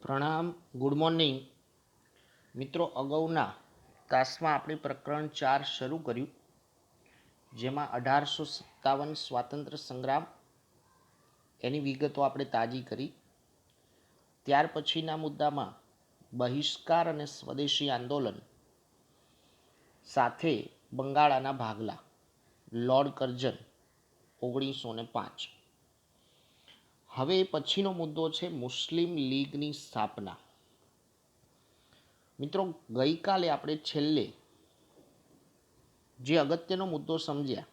પ્રણામ. Good morning મિત્રો. અગાઉના તાસમાં આપણે પ્રકરણ 4 શરૂ કર્યું, જેમાં 1857 સ્વાતંત્ર્ય સંગ્રામ એની વિગતો આપણે તાજી કરી. ત્યાર પછીના મુદ્દામાં બહિષ્કાર અને સ્વદેશી આંદોલન સાથે બંગાળાના ભાગલા, લોર્ડ કર્જન 1905. હવે પછીનો મુદ્દો છે મુસ્લિમ લીગની સ્થાપના. મિત્રો, ગઈકાલે આપણે છેલ્લે જે અગત્યનો મુદ્દો સમજ્યા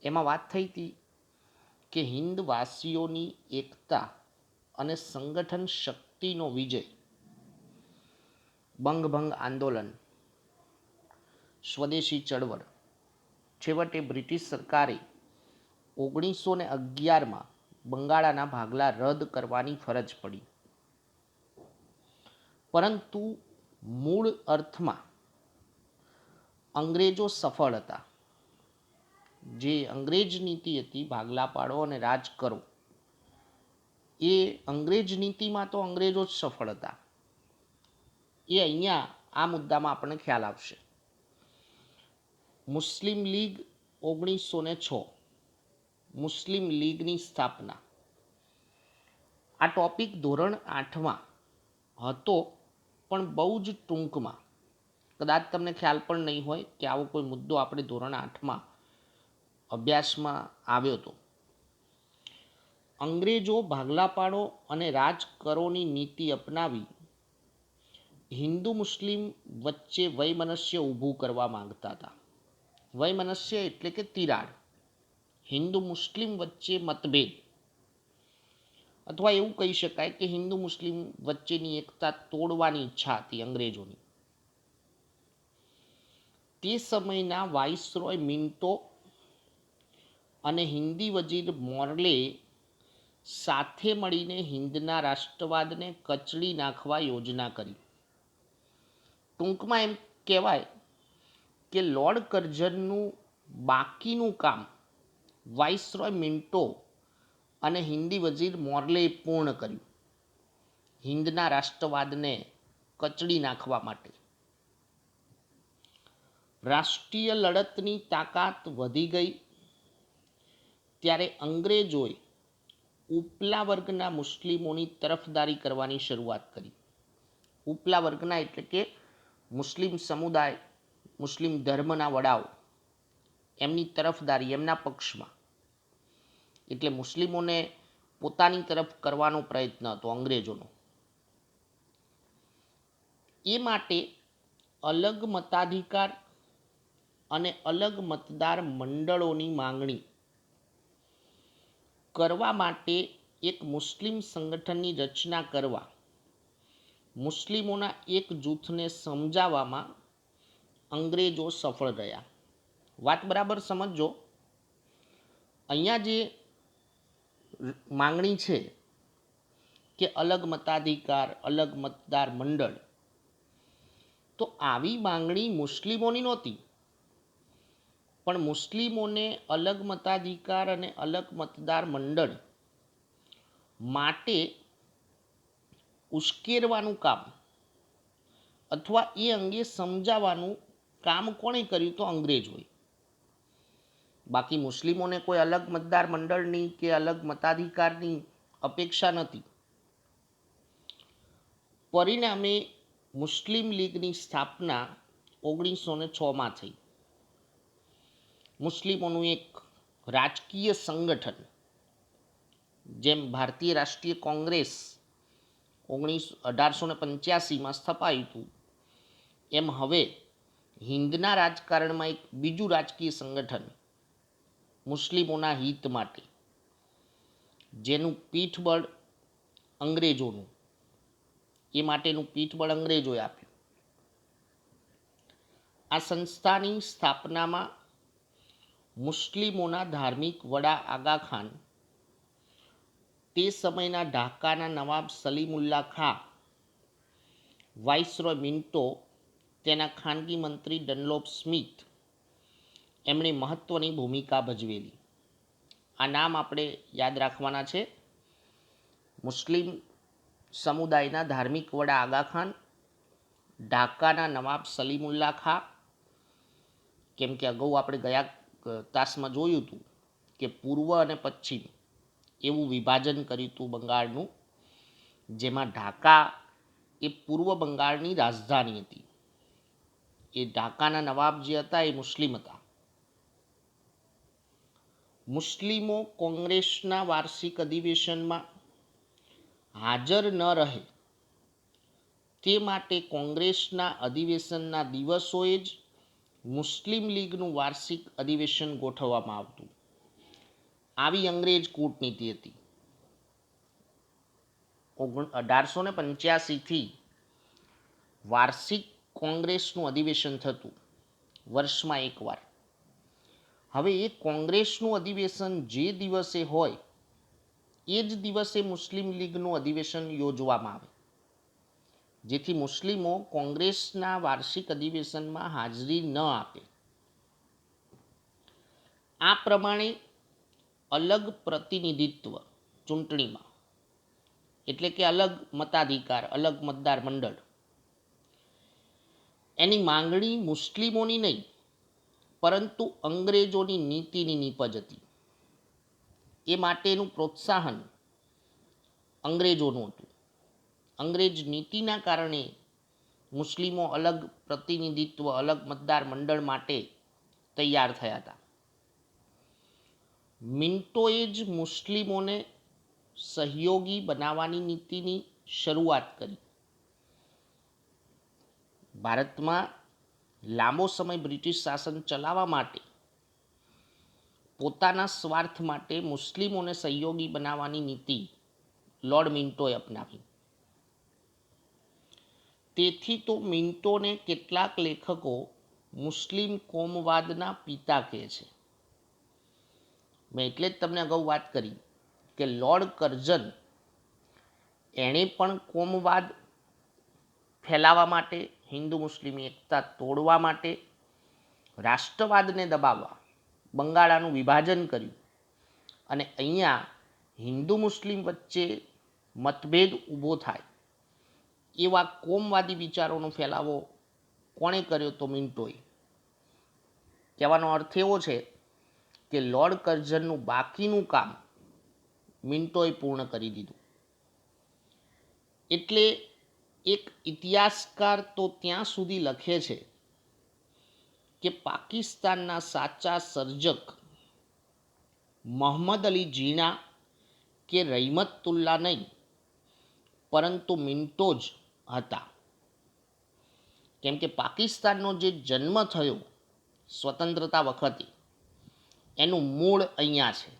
એમાં વાત થઈ હતી કે હિન્દવાસીઓની એકતા અને સંગઠન શક્તિનો વિજય, બંગભંગ આંદોલન, સ્વદેશી ચળવળ, છેવટે બ્રિટિશ સરકારે 1911માં બંગાળાના ભાગલા રદ કરવાની ફરજ પડી. પરંતુ મૂળ અર્થમાં અંગ્રેજો સફળ હતા. જે અંગ્રેજ નીતિ હતી, ભાગલા પાડો અને રાજ કરો, એ અંગ્રેજ નીતિમાં તો અંગ્રેજો જ સફળ હતા. એ અહીંયા આ મુદ્દામાં આપણને ખ્યાલ આવશે. મુસ્લિમ લીગ 1906, મુસ્લિમ લીગની સ્થાપના. આ ટોપિક ધોરણ 8માં હતો, પણ બહુ જ ટૂંકમાં. કદાચ તમને ખ્યાલ પણ નહીં હોય કે આવો કોઈ મુદ્દો આપણે ધોરણ 8માં અભ્યાસમાં આવ્યો હતો. અંગ્રેજો ભાગલા પાડો અને રાજ કરોની નીતિ અપનાવી હિન્દુ મુસ્લિમ વચ્ચે વૈમનસ્ય ઊભું કરવા માંગતા હતા. વૈમનસ્ય એટલે કે તિરાડ, હિન્દુ મુસ્લિમ વચ્ચે મતભેદ, અથવા એવું કહી શકાય કે હિન્દુ મુસ્લિમ વચ્ચેની એકતા તોડવાની ઈચ્છા હતી અંગ્રેજોની. તે સમયના વાઇસરોય મિન્ટો અને હિન્દી વજીર મોર્લે સાથે મળીને હિન્દના રાષ્ટ્રવાદને કચડી નાખવા યોજના કરી. ટૂંકમાં એમ કહેવાય કે લોર્ડ કર્જનનું બાકીનું કામ વાઇસરોય મિન્ટો અને હિન્દી વજીર મોર્લેએ પૂર્ણ કર્યું, હિન્દના રાષ્ટ્રવાદને કચડી નાખવા માટે. રાષ્ટ્રીય લડતની તાકાત વધી ગઈ ત્યારે અંગ્રેજોએ ઉપલા વર્ગના મુસ્લિમોની તરફદારી કરવાની શરૂઆત કરી. ઉપલા વર્ગના એટલે કે મુસ્લિમ સમુદાય, મુસ્લિમ ધર્મના વડાઓ, એમની તરફદારી, એમના પક્ષમાં. એટલે મુસ્લિમોને પોતાની તરફ કરવાનો પ્રયત્ન હતો અંગ્રેજોનો. એ માટે અલગ મતાધિકાર અને અલગ મતદાર મંડળોની માંગણી કરવા માટે એક મુસ્લિમ સંગઠનની રચના કરવા મુસ્લિમોના એક જૂથને સમજાવવામાં અંગ્રેજો સફળ રહ્યા. વાત બરાબર સમજો. અહીંયા જે માંગણી છે કે અલગ મતાધિકાર, અલગ મતદાર મંડળ, તો આવી માંગણી મુસ્લિમોની નહોતી, પણ મુસ્લિમોને અલગ મતાધિકાર અને અલગ મતદાર મંડળ માટે ઉશ્કેરવાનું કામ અથવા એ અંગે સમજાવવાનું કામ કોણે કર્યું? તો અંગ્રેજોએ. બાકી મુસ્લિમોને કોઈ અલગ મતદાર મંડળની કે અલગ મતાધિકારની અપેક્ષા નથી. પરિણામે મુસ્લિમ લીગની સ્થાપના 1906માં થઈ. મુસ્લિમોનું એક રાજકીય સંગઠન, જેમ ભારતીય રાષ્ટ્રીય કોંગ્રેસ 1885માં સ્થપાયું હતું, એમ હવે હિન્દના રાજકારણમાં એક બીજું રાજકીય સંગઠન મુસ્લિમોના હિત માટે, જેનું પીઠબળ અંગ્રેજોનું, એ માટેનું પીઠબળ અંગ્રેજોએ આપ્યું. આ સંસ્થાની સ્થાપનામાં મુસ્લિમોના ધાર્મિક વડા આગા ખાન, તે સમયના ઢાકાના નવાબ સલીમુલ્લા ખાં, વાઇસરોય મિન્ટો, તેના ખાનગી મંત્રી ડનલોપ સ્મિથ, એમણે મહત્ત્વની ભૂમિકા ભજવેલી. આ નામ આપણે યાદ રાખવાના છે. મુસ્લિમ સમુદાયના ધાર્મિક વડા આગા ખાન, ઢાકાના નવાબ સલીમુલ્લા ખાં, કેમ કે અગાઉ આપણે ગયા તાસમાં જોયું હતું કે પૂર્વ અને પશ્ચિમ એવું વિભાજન કર્યું હતું બંગાળનું, જેમાં ઢાકા એ પૂર્વ બંગાળની રાજધાની હતી. એ ઢાકાના નવાબ જે હતા એ મુસ્લિમ હતા. મુસ્લિમો કોંગ્રેસના વાર્ષિક અધિવેશનમાં હાજર ન રહે તે માટે કોંગ્રેસના અધિવેશનના દિવસોએ જ મુસ્લિમ લીગનું વાર્ષિક અધિવેશન ગોઠવવામાં આવતું. આવી અંગ્રેજ કૂટનીતિ હતી. 1885થી વાર્ષિક કોંગ્રેસનું અધિવેશન થતું, વર્ષમાં એકવાર. હવે એ કોંગ્રેસનું અધિવેશન જે દિવસે હોય એ જ દિવસે મુસ્લિમ લીગનું અધિવેશન યોજવામાં આવે, જેથી મુસ્લિમો કોંગ્રેસના વાર્ષિક અધિવેશનમાં હાજરી ન આપે. આ પ્રમાણે અલગ પ્રતિનિધિત્વ ચૂંટણીમાં, એટલે કે અલગ મતાધિકાર, અલગ મતદાર મંડળ, એની માંગણી મુસ્લિમોની નહીં પરંતુ અંગ્રેજોની નીતિની નીપજ હતી. એ માટેનું પ્રોત્સાહન અંગ્રેજોનું હતું. અંગ્રેજ નીતિના કારણે મુસ્લિમો અલગ પ્રતિનિધિત્વ, અલગ મતદાર મંડળ માટે તૈયાર થયા હતા. મિન્ટોએ જ મુસ્લિમોને સહયોગી બનાવવાની નીતિની શરૂઆત કરી. ભારતમાં લાંબો સમય બ્રિટિશ શાસન ચલાવવા માટે પોતાના સ્વાર્થ માટે મુસ્લિમોને સહયોગી બનાવવાની નીતિ લોર્ડ મિન્ટોએ અપનાવી. તેથી તો મિન્ટોને કેટલાક લેખકો મુસ્લિમ કોમવાદના પિતા કહે છે. મેં એટલે જ તમને અગાઉ વાત કરી કે લોર્ડ કર્ઝન એણે પણ કોમવાદ ફેલાવવા માટે, હિન્દુ મુસ્લિમની એકતા તોડવા માટે, રાષ્ટ્રવાદને દબાવવા બંગાળાનું વિભાજન કર્યું. અને અહીંયા હિન્દુ મુસ્લિમ વચ્ચે મતભેદ ઊભો થાય એવા કોમવાદી વિચારોનો ફેલાવો કોણે કર્યો? તો મિન્ટોએ. કહેવાનો અર્થ એવો છે કે લોર્ડ કર્ઝનનું બાકીનું કામ મિન્ટોએ પૂર્ણ કરી દીધું. એટલે એક ઇતિહાસકાર તો ત્યાં સુધી લખે છે કે પાકિસ્તાનના સાચા સર્જક મોહમ્મદ અલી જીણા કે રહીમતુલ્લા નહીં પરંતુ મિન્ટો જ હતા. કેમ કે પાકિસ્તાનનો જે જન્મ થયો સ્વતંત્રતા વખતે એનું મૂળ અહીંયા છે.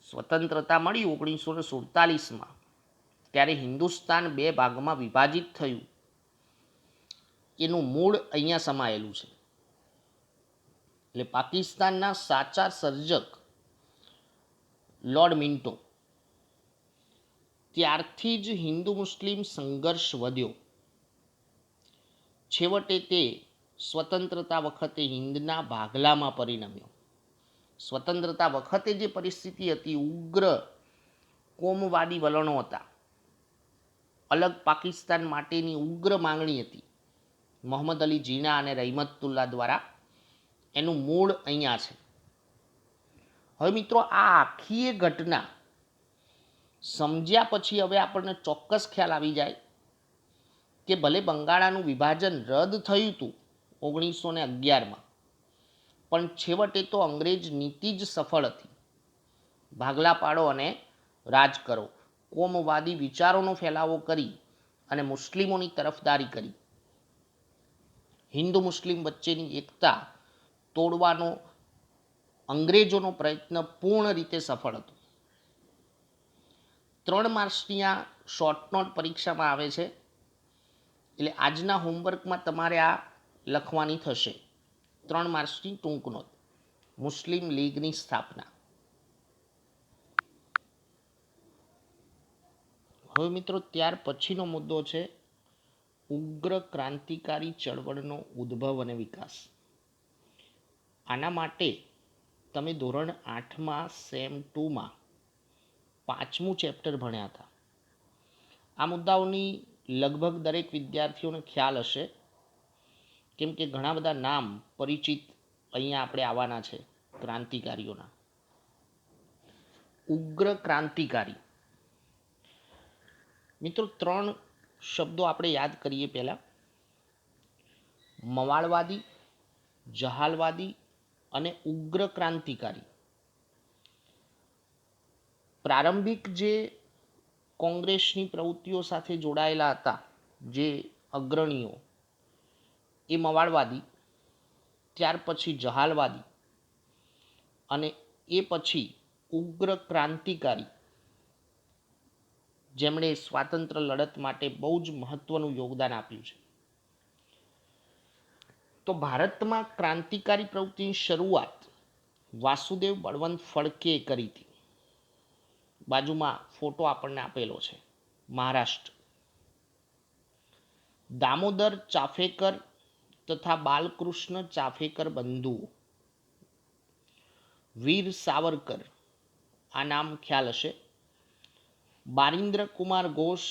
સ્વતંત્રતા મળી 1947માં, ત્યારે હિન્દુસ્તાન 2 ભાગમાં વિભાજિત થયું. એનું મૂળ અહીંયા સમાયેલું છે. એટલે પાકિસ્તાનના સાચા સર્જક લોર્ડ મિન્ટો. ત્યારથી જ હિન્દુ મુસ્લિમ સંઘર્ષ વધ્યો. છેવટે તે સ્વતંત્રતા વખતે હિન્દના ભાગલામાં પરિણમ્યો. સ્વતંત્રતા વખતે જે પરિસ્થિતિ હતી, ઉગ્ર કોમવાદી વલણો હતા, અલગ પાકિસ્તાન માટેની ઉગ્ર માંગણી હતી મોહમ્મદ અલી જીણા અને રહીમતુલ્લા દ્વારા. એનું મૂળ અહીંયા છે. હવે મિત્રો, આ આખી ઘટના સમજ્યા પછી હવે આપણને ચોક્કસ ખ્યાલ આવી જાય કે ભલે બંગાળાનું વિભાજન રદ થયું હતું 1911માં, પણ છેવટે તો અંગ્રેજ નીતિ જ સફળ હતી. ભાગલા પાડો અને રાજ કરો, કોમવાદી વિચારોનો ફેલાવો કરી અને મુસ્લિમોની તરફદારી કરી. હિન્દુ મુસ્લિમ વચ્ચેની એકતા તોડવાનો અંગ્રેજોનો પ્રયત્ન પૂર્ણ રીતે સફળ હતો. 3 માર્ક્સની આ શોર્ટ નોટ પરીક્ષામાં આવે છે. એટલે આજના હોમવર્કમાં તમારે આ લખવાની થશે. 3 માર્ક્સની ટૂંક નોટ. મુસ્લિમ લીગની સ્થાપના. હવે મિત્રો, ત્યાર પછીનો મુદ્દો છે ઉગ્ર ક્રાંતિકારી ચળવળનો ઉદ્ભવ અને વિકાસ. આના માટે તમે ધોરણ 8માં સેમ 2માં 5મું ચેપ્ટર ભણ્યા હતા. આ મુદ્દાઓની લગભગ દરેક વિદ્યાર્થીઓને ખ્યાલ હશે, કેમ કે ઘણા બધા નામ પરિચિત અહીંયા આપણે આવવાના છે ક્રાંતિકારીઓના. ઉગ્ર ક્રાંતિકારી. મિત્રો, 3 શબ્દો આપણે યાદ કરીએ. પહેલા મવાળવાદી, જહાલવાદી અને ઉગ્ર ક્રાંતિકારી. પ્રારંભિક જે કોંગ્રેસની પ્રવૃત્તિઓ સાથે જોડાયેલા હતા, જે અગ્રણીઓ, એ મવાળવાદી, ત્યાર પછી જહાલવાદી અને એ પછી ઉગ્ર ક્રાંતિકારી, જેમણે સ્વાતંત્ર્ય લડત માટે બહુ જ મહત્વનું યોગદાન આપ્યું છે. તો ભારતમાં ક્રાંતિકારી પ્રવૃત્તિની શરૂઆત વાસુદેવ બળવંત ફડકેએ કરી હતી. બાજુમાં ફોટો આપણને આપેલો છે. મહારાષ્ટ્ર. દામોદર ચાફેકર તથા બાલકૃષ્ણ ચાફેકર બંધુઓ. વીર સાવરકર, આ નામ ખ્યાલ હશે. બારિન્દ્ર કુમાર ઘોષ,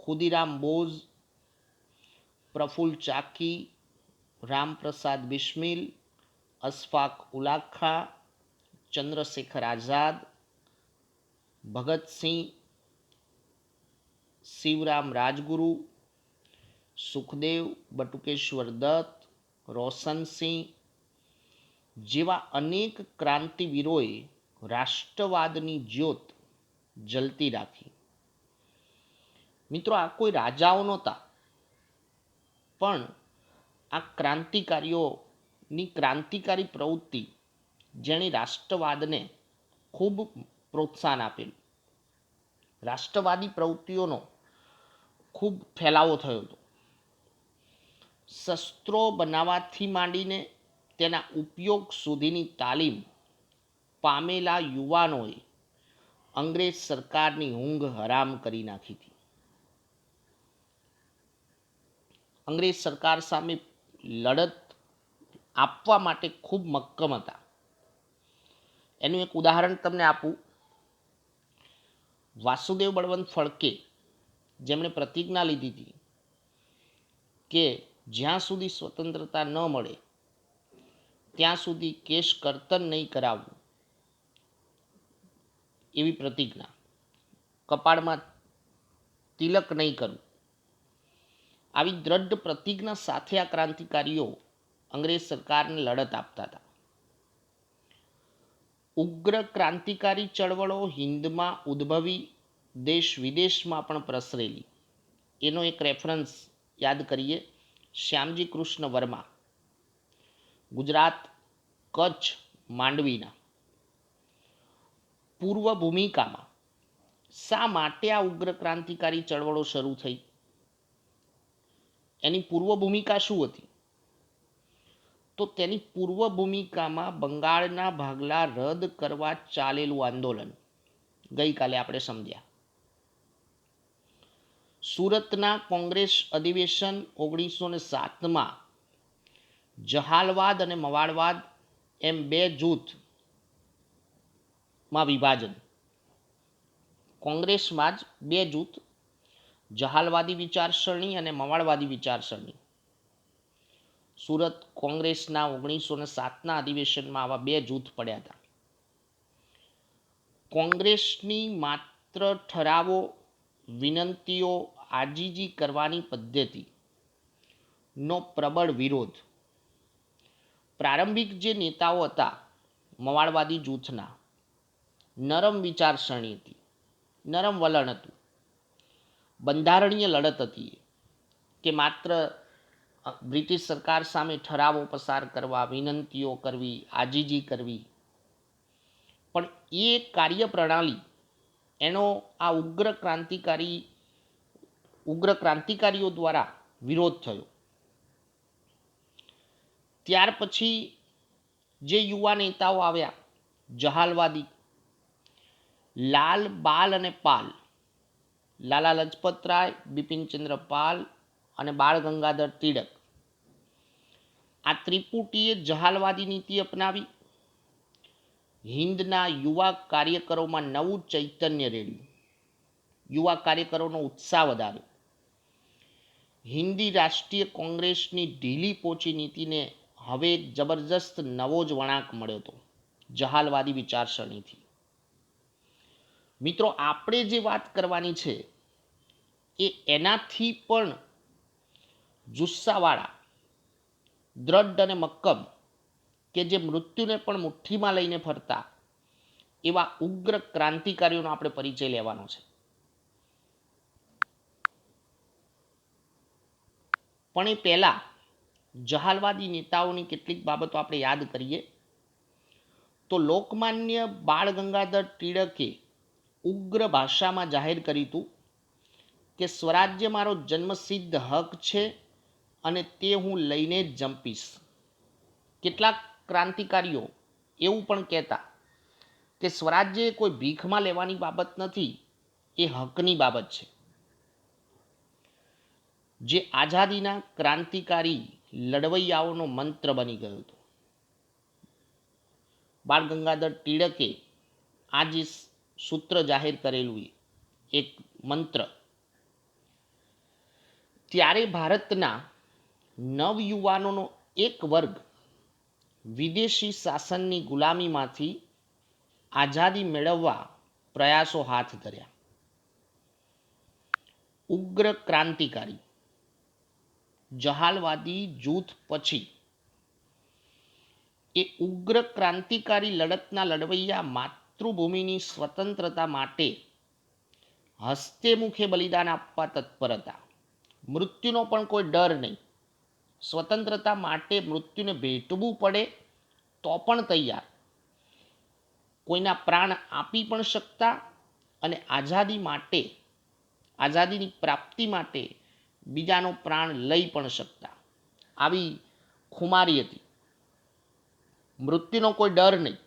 ખુદીરામ બોઝ, પ્રફુલ્લ ચાકી, રામપ્રસાદ બિસ્મિલ, અશફાક ઉલ્લા ખાં, ચંદ્રશેખર આઝાદ, ભગતસિંહ, શિવરામ રાજગુરુ, સુખદેવ બટુકેશ્વર દત્ત, રોશનસિંહ જેવા અનેક ક્રાંતિવીરોએ રાષ્ટ્રવાદની જ્યોત જલતી રાખી. મિત્રો, આ કોઈ રાજાઓ નહોતા, પણ આ ક્રાંતિકારીઓની ક્રાંતિકારી પ્રવૃત્તિ જેણે રાષ્ટ્રવાદને ખૂબ પ્રોત્સાહન આપેલું. રાષ્ટ્રવાદી પ્રવૃત્તિઓનો ખૂબ ફેલાવો થયો હતો. શસ્ત્રો બનાવવાથી માંડીને તેના ઉપયોગ સુધીની તાલીમ પામેલા યુવાનોએ અંગ્રેજ સરકારની ઊંઘ હરામ કરી નાખી હતી. અંગ્રેજ સરકાર સામે લડત આપવા માટે ખૂબ મક્કમ હતા. એનું એક ઉદાહરણ તમને આપું. વાસુદેવ બળવંત ફડકે, જેમણે પ્રતિજ્ઞા લીધી હતી કે જ્યાં સુધી સ્વતંત્રતા ન મળે ત્યાં સુધી કેશ કર્તન નહીં કરાવવું, એવી પ્રતિજ્ઞા, કપાળમાં તિલક નહીં કરવું, આવી દ્રઢ પ્રતિજ્ઞા સાથે આ ક્રાંતિકારીઓ અંગ્રેજ સરકારને લડત આપતા હતા. ઉગ્ર ક્રાંતિકારી ચળવળો હિન્દમાં ઉદ્ભવી દેશ વિદેશમાં પણ પ્રસરેલી. એનો એક રેફરન્સ યાદ કરીએ. શ્યામજી કૃષ્ણ વર્મા, ગુજરાત, કચ્છ, માંડવીના. પૂર્વ ભૂમિકામાં શા માટે આ ઉગ્ર ક્રાંતિકારી ચળવળો શરૂ થઈ? એની પૂર્વ ભૂમિકા શું હતી? તો તેની પૂર્વ ભૂમિકામાં બંગાળના ભાગલા રદ કરવા ચાલેલું આંદોલન ગઈકાલે આપણે સમજ્યા. સુરતના કોંગ્રેસ અધિવેશન 1907માં જહાલવાદ અને મવાળવાદ એમ 2 જૂથમાં વિભાજન. કોંગ્રેસમાં જ 2 જૂથ, જહાલવાદી વિચારસરણી અને મવાળવાદી વિચારસરણી. સુરત કોંગ્રેસના 1907ના અધિવેશનમાં આવા 2 જૂથ પડ્યા હતા. કોંગ્રેસની માત્ર ઠરાવો, વિનંતીઓ, આજીજી કરવાની પદ્ધતિનો પ્રબળ વિરોધ. પ્રારંભિક જે નેતાઓ હતા મવાળવાદી જૂથના, નરમ વિચારસરણી હતી, નરમ વલણ હતું, બંધારણીય લડત હતી કે માત્ર બ્રિટિશ સરકાર સામે ઠરાવો પસાર કરવા, વિનંતીઓ કરવી, આજીજી કરવી. પણ એ કાર્યપ્રણાલી, એનો આ ઉગ્ર ક્રાંતિકારીઓ દ્વારા વિરોધ થયો. ત્યાર પછી જે યુવા નેતાઓ આવ્યા જહાલવાદી, લાલ, બાલ અને પાલ, લાલા લજપત રાય, બિપિનચંદ્ર પાલ અને બાળ ગંગાધર તિલક, આ ત્રિપુટીએ જહાલવાદી નીતિ અપનાવી. હિન્દના યુવા કાર્યકરોમાં નવું ચૈતન્ય રેડ્યું. યુવા કાર્યકરોનો ઉત્સાહ વધાર્યો. હિન્દી રાષ્ટ્રીય કોંગ્રેસની ઢીલી પોચી નીતિને હવે એક જબરજસ્ત નવો જ વળાંક મળ્યો હતો જહાલવાદી વિચારસરણીથી. મિત્રો, આપણે જે વાત કરવાની છે એ એનાથી પણ જુસ્સાવાળા, દ્રઢ અને મક્કમ, કે જે મૃત્યુને પણ મુઠ્ઠીમાં લઈને ફરતા એવા ઉગ્ર ક્રાંતિકારીઓનો આપણે પરિચય લેવાનો છે. પણ એ પહેલાં જહાલવાદી નેતાઓની કેટલીક બાબતો આપણે યાદ કરીએ તો લોકમાન્ય બાળ ગંગાધર ટિળકે ઉગ્ર ભાષામાં જાહેર કર્યું હતું કે સ્વરાજ્ય મારો જન્મસિદ્ધ હક છે અને તે હું લઈને જ જંપીશ. કેટલાક ક્રાંતિકારીઓ એવું પણ કહેતા કે સ્વરાજ્ય કોઈ ભીખમાં લેવાની બાબત નથી, એ હકની બાબત છે. જે આઝાદીના ક્રાંતિકારી લડવૈયાઓનો મંત્ર બની ગયો હતો. બાળ ગંગાધર ટિળકે આ જે સૂત્ર જાહેર કરેલું એક મંત્ર, ત્યારે ભારતના નવયુવાનોનો એક વર્ગ વિદેશી શાસનની ગુલામીમાંથી આઝાદી મેળવવા પ્રયાસો હાથ ધર્યા. ઉગ્ર ક્રાંતિકારી જહાલવાદી જૂથ પછી એ ઉગ્ર ક્રાંતિકારી લડતના લડવૈયા માતૃભૂમિની સ્વતંત્રતા માટે હસ્તે મુખે બલિદાન આપવા તત્પર હતા. મૃત્યુનો પણ કોઈ ડર નહીં. સ્વતંત્રતા માટે મૃત્યુને ભેટવું પડે તો પણ તૈયાર. કોઈના પ્રાણ આપી પણ શકતા અને આઝાદી માટે, આઝાદીની પ્રાપ્તિ માટે બીજાનો પ્રાણ લઈ પણ શકતા. આવી ખુમારી હતી. મૃત્યુનો કોઈ ડર નહીં.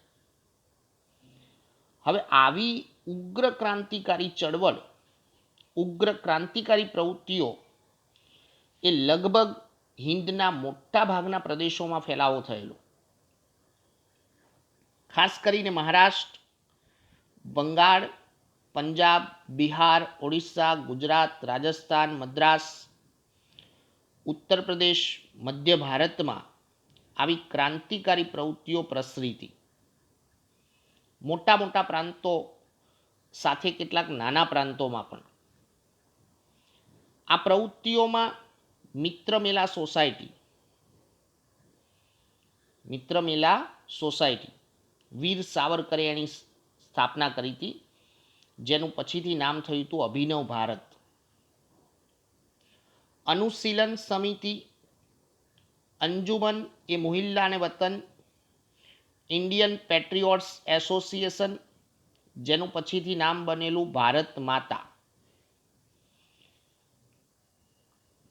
હવે આવી ઉગ્ર ક્રાંતિકારી ચળવળ, ઉગ્ર ક્રાંતિકારી પ્રવૃત્તિઓ એ લગભગ હિન્દના મોટા ભાગના પ્રદેશોમાં ફેલાવો થયેલો. ખાસ કરીને મહારાષ્ટ્ર, બંગાળ, પંજાબ, બિહાર, ઓડિશા, ગુજરાત, રાજસ્થાન, મદ્રાસ, ઉત્તર પ્રદેશ, મધ્ય ભારતમાં આવી ક્રાંતિકારી પ્રવૃત્તિઓ પ્રસરી હતી. મોટા મોટા પ્રાંતો સાથે કેટલાક નાના પ્રાંતોમાં પણ. આ પ્રવૃત્તિઓમાં મિત્રમેલા સોસાયટી વીર સાવરકરે એની સ્થાપના કરી હતી, જેનું પછીથી નામ થયું હતું અભિનવ ભારત. અનુશીલન સમિતિ, અંજુમન એ મુહિલ્લાને વતન, ઇન્ડિયન પેટ્રિયોટ્સ એસોસિએશન, જેનું પછીથી નામ બનેલું ભારત માતા.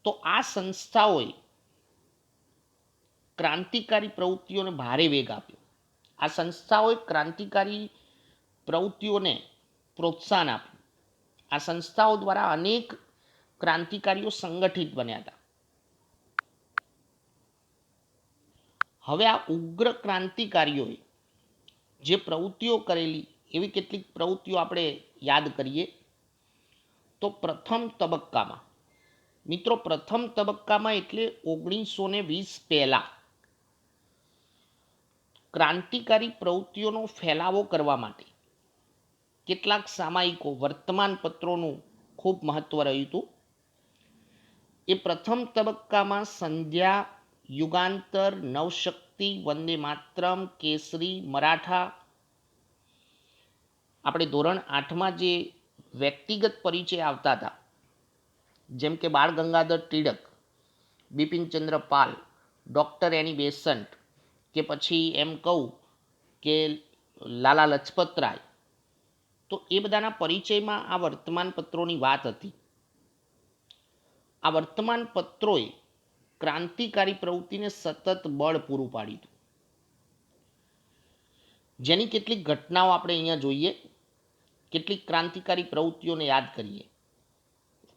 તો આ સંસ્થાઓએ ક્રાંતિકારી પ્રવૃત્તિઓને ભારે વેગ આપ્યો. આ સંસ્થાઓએ ક્રાંતિકારી પ્રવૃત્તિઓને પ્રોત્સાહન આપ્યું. આ સંસ્થાઓ દ્વારા અનેક ક્રાંતિકારીઓ સંગઠિત બન્યા હતા. હવે આ ઉગ્ર ક્રાંતિકારીઓએ જે પ્રવૃત્તિઓ કરેલી એવી કેટલીક પ્રવૃત્તિઓ આપણે યાદ કરીએ તો પ્રથમ તબક્કામાં, મિત્રો, પ્રથમ તબક્કામાં એટલે 1920 પહેલાં ક્રાંતિકારી પ્રવૃત્તિઓનો ફેલાવો કરવા માટે કેટલાક સામાયિકો, વર્તમાનપત્રોનું ખૂબ મહત્વ રહ્યું હતું. એ પ્રથમ તબક્કામાં સંધ્યા, યુગાંતર, નવશક્તિ, વંદે માતરમ, કેસરી, મરાઠા. આપણે ધોરણ 8માં જે વ્યક્તિગત પરિચય આવતા હતા, જેમ કે બાળ ગંગાધર ટિળક, બિપિનચંદ્ર પાલ, ડૉક્ટર એની બેસન્ટ, કે પછી એમ કહું કે લાલા લજપત રાય, તો એ બધાના પરિચયમાં આ વર્તમાનપત્રોની વાત હતી. આ વર્તમાનપત્રોએ ક્રાંતિકારી પ્રવૃત્તિને સતત બળ પૂરું પાડ્યું હતું. જેની કેટલીક ઘટનાઓ આપણે અહીંયા જોઈએ, કેટલીક ક્રાંતિકારી પ્રવૃત્તિઓને યાદ કરીએ.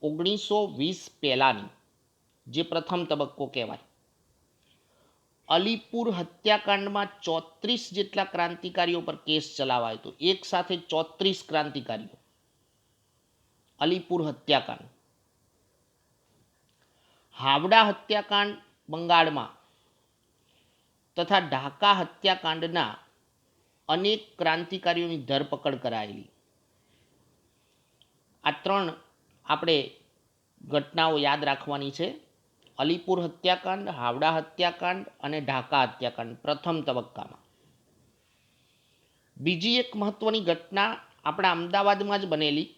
1920 પહેલાંની જે પ્રથમ તબક્કો કહેવાય, અલીપુર હત્યાકાંડમાં 34 જેટલા ક્રાંતિકારીઓ પર કેસ ચલાવાયો હતો. એક સાથે 34 ક્રાંતિકારીઓ. અલીપુર હત્યાકાંડ. હાવડા હત્યાકાંડ બંગાળમાં તથા ઢાકા હત્યાકાંડના અનેક ક્રાંતિકારીઓની ધરપકડ કરાયેલી. આ 3 આપણે ઘટનાઓ યાદ રાખવાની છે. અલીપુર હત્યાકાંડ, હાવડા હત્યાકાંડ અને ઢાકા હત્યાકાંડ પ્રથમ તબક્કામાં. બીજી એક મહત્વની ઘટના આપણા અમદાવાદમાં જ બનેલી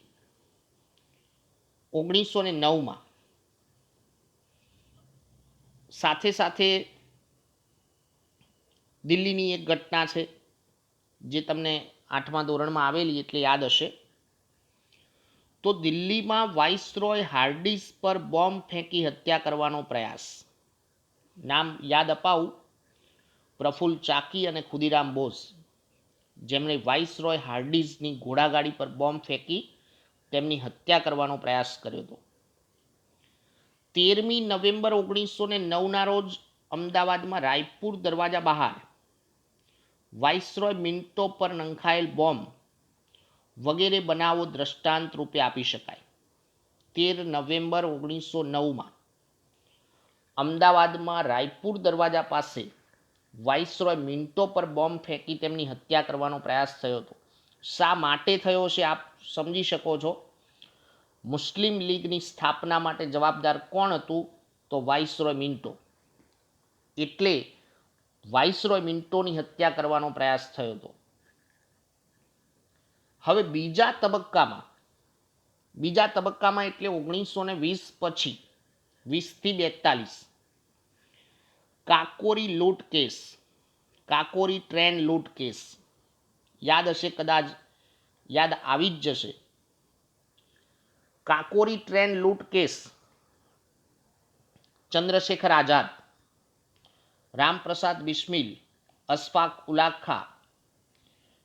1909માં. સાથે સાથે દિલ્હીની એક ઘટના છે જે તમને 8મા ધોરણમાં આવેલી એટલે યાદ હશે. તો દિલ્હીમાં વાઇસરોય હાર્ડિસ પર બોમ્બ ફેંકી હત્યા કરવાનો પ્રયાસ. નામ યાદ અપાવું, પ્રફુલ્લ ચાકી અને ખુદીરામ બોઝ, જેમણે વાઇસરોય હાર્ડિસની ઘોડાગાડી પર બોમ્બ ફેંકી તેમની હત્યા કરવાનો પ્રયાસ કર્યો હતો. 13મી નવેમ્બર 1909ના રોજ અમદાવાદમાં રાયપુર દરવાજા બહાર વાઇસરોય મિન્ટો પર નંખાયેલ બોમ્બ વગેરે બનાવો દ્રષ્ટાંત રૂપે આપી શકાય. 13 નવેમ્બર 1909માં અમદાવાદમાં રાયપુર દરવાજા પાસે વાઇસરોય મિન્ટો પર બોમ્બ ફેંકી તેમની હત્યા કરવાનો પ્રયાસ થયો હતો. શા માટે થયો છે આપ સમજી શકો છો. મુસ્લિમ લીગની સ્થાપના માટે જવાબદાર કોણ હતું? તો વાઇસરોય મિન્ટો. એટલે વાઇસરોય મિન્ટોની હત્યા કરવાનો પ્રયાસ થયો હતો. હવે બીજા તબક્કામાં એટલે 1920 પછી 20થી 42 કાકોરી લૂંટ કેસ, કાકોરી ટ્રેન લૂંટ કેસ યાદ હશે, કદાચ યાદ આવી જ જશે. કાકોરી ટ્રેન લૂંટ કેસ ચંદ્રશેખર આઝાદ, રામપ્રસાદ બિસ્મિલ, અશફાક ઉલ્લા ખાં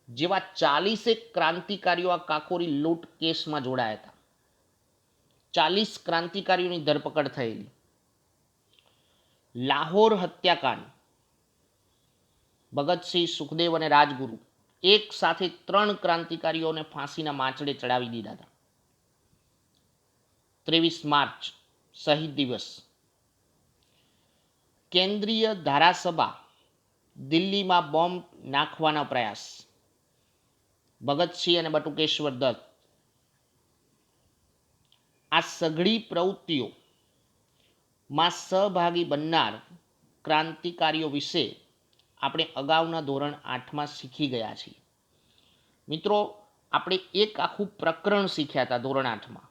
જેવા 40 ક્રાંતિકારીઓ આ કાકોરી લૂંટ કેસમાં જોડાયા હતા. 40 ક્રાંતિકારીઓની ધરપકડ થયેલી. લાહોર હત્યાકાંડ, ભગતસિંહ, સુખદેવ અને રાજગુરુ એક સાથે 3 ક્રાંતિકારીઓને ફાંસીના માંચડે ચડાવી દીધા હતા. 23 માર્ચ શહીદ દિવસ. કેન્દ્રીય ધારાસભા દિલ્હીમાં બોમ્બ નાખવાનો પ્રયાસ, ભગતસિંહ અને બટુકેશ્વર દત્ત. આ સઘળી પ્રવૃત્તિઓમાં સહભાગી બનનાર ક્રાંતિકારીઓ વિશે આપણે અગાઉના ધોરણ 8માં શીખી ગયા છીએ. મિત્રો, આપણે એક આખું પ્રકરણ શીખ્યા હતા ધોરણ 8માં.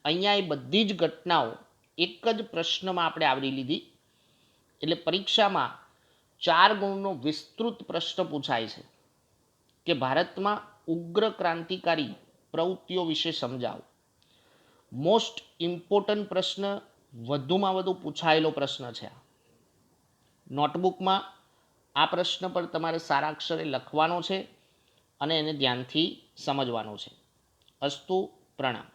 અહીંયા એ બધી જ ઘટનાઓ એક જ પ્રશ્નમાં આપણે આવરી લીધી. એટલે પરીક્ષામાં 4 ગુણનો વિસ્તૃત પ્રશ્ન પૂછાય છે કે ભારતમાં ઉગ્ર ક્રાંતિકારી પ્રવૃત્તિઓ વિશે સમજાવો. મોસ્ટ ઇમ્પોર્ટન્ટ પ્રશ્ન, વધુમાં વધુ પૂછાયેલો પ્રશ્ન છે. નોટબુકમાં આ પ્રશ્ન પર તમારે સારા અક્ષરે લખવાનો છે અને એને ધ્યાનથી સમજવાનો છે. અસ્તુ, પ્રણામ.